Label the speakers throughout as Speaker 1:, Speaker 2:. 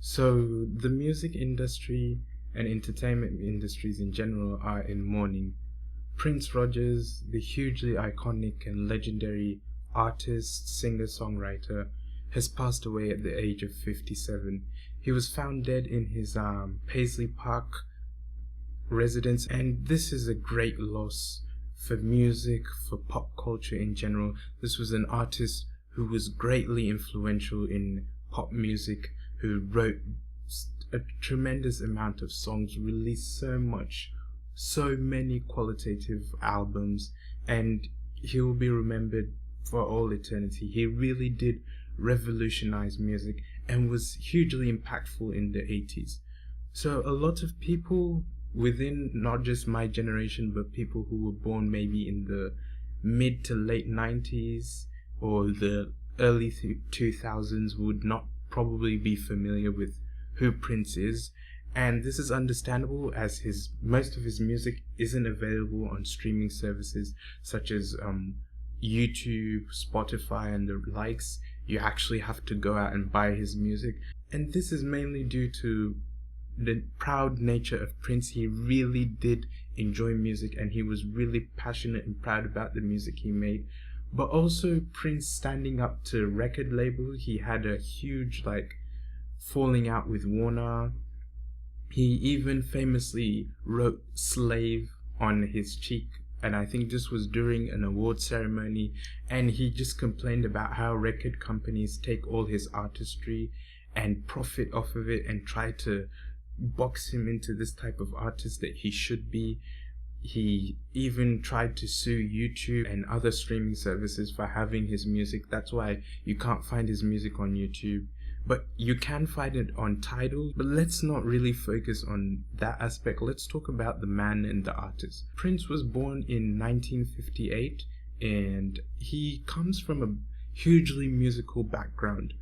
Speaker 1: So the music industry and entertainment industries in general are in mourning. Prince Rogers, the hugely iconic and legendary artist, singer-songwriter, has passed away at the age of 57. He was found dead in his Paisley Park residence, and this is a great loss for music, for pop culture in general. This was an artist who was greatly influential in pop music, who wrote a tremendous amount of songs, released so many qualitative albums, and he will be remembered for all eternity. He really did revolutionize music and was hugely impactful in the 80s. So a lot of people within not just my generation, but people who were born maybe in the mid to late 90s or the early 2000s would not probably be familiar with who Prince is, and this is understandable as most of his music isn't available on streaming services such as YouTube, Spotify and the likes. You actually have to go out and buy his music, and this is mainly due to the proud nature of Prince. He really did enjoy music and he was really passionate and proud about the music he made. But also Prince standing up to record label, he had a huge falling out with Warner. He even famously wrote Slave on his cheek, and I think this was during an award ceremony, and he just complained about how record companies take all his artistry and profit off of it and try to box him into this type of artist that he should be. He even tried to sue YouTube and other streaming services for having his music. That's why you can't find his music on YouTube, but you can find it on Tidal. But let's not really focus on that aspect. Let's talk about the man and the artist. Prince was born in 1958 and he comes from a hugely musical background.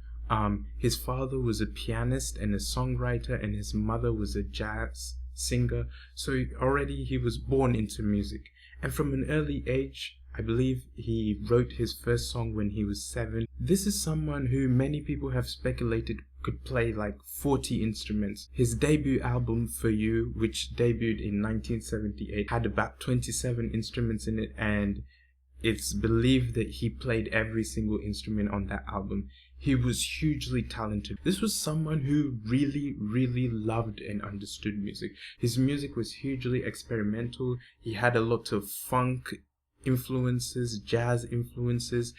Speaker 1: His father was a pianist and a songwriter, and his mother was a jazz singer. So already he was born into music, and from an early age, I believe he wrote his first song when he was 7. This is someone who many people have speculated could play 40 instruments. His debut album, For You, which debuted in 1978, had about 27 instruments in it, and it's believed that he played every single instrument on that album. He was hugely talented. This was someone who really loved and understood music. His music was hugely experimental. He had a lot of funk influences, jazz influences,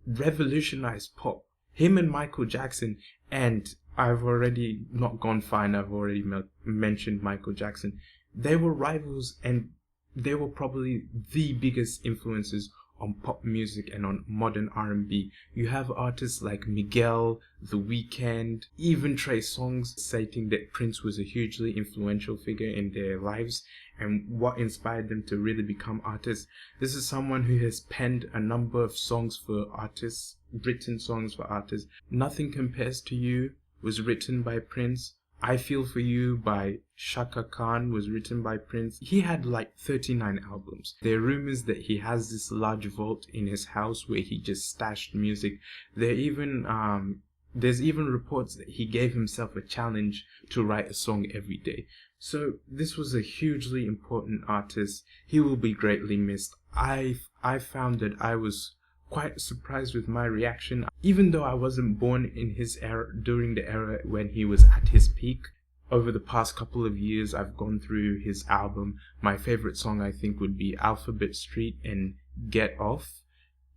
Speaker 1: revolutionized pop. Him and Michael Jackson, and I've already not gone fine, I've already mentioned Michael Jackson. They were rivals, and they were probably the biggest influences on pop music and on modern R&B. You have artists like Miguel, The Weeknd, even Trey Songz stating that Prince was a hugely influential figure in their lives and what inspired them to really become artists. This is someone who has penned a number of songs for artists, written songs for artists. Nothing Compares to You was written by Prince. I Feel For You by Chaka Khan was written by Prince. He had 39 albums. There are rumors that he has this large vault in his house where he just stashed music. There's even reports that he gave himself a challenge to write a song every day. So this was a hugely important artist. He will be greatly missed. I found that I was quite surprised with my reaction, even though I wasn't born in his era, during the era when he was at his peak. Over the past couple of years, I've gone through his album. My favorite song, I think, would be Alphabet Street and Get Off.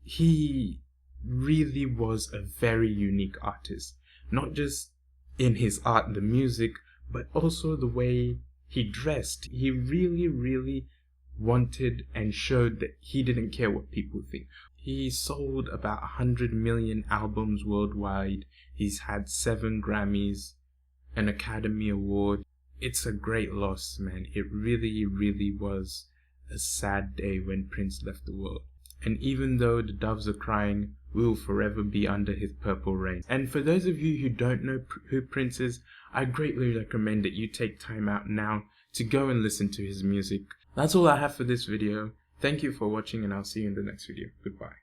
Speaker 1: He really was a very unique artist, not just in his art, the music, but also the way he dressed. He really wanted and showed that he didn't care what people think. He sold about 100 million albums worldwide. He's had 7 Grammys, an Academy Award. It's a great loss, man. It really was a sad day when Prince left the world. And even though the doves are crying, we will forever be under his purple rain. And for those of you who don't know who Prince is, I greatly recommend that you take time out now to go and listen to his music. That's all I have for this video. Thank you for watching, and I'll see you in the next video. Goodbye.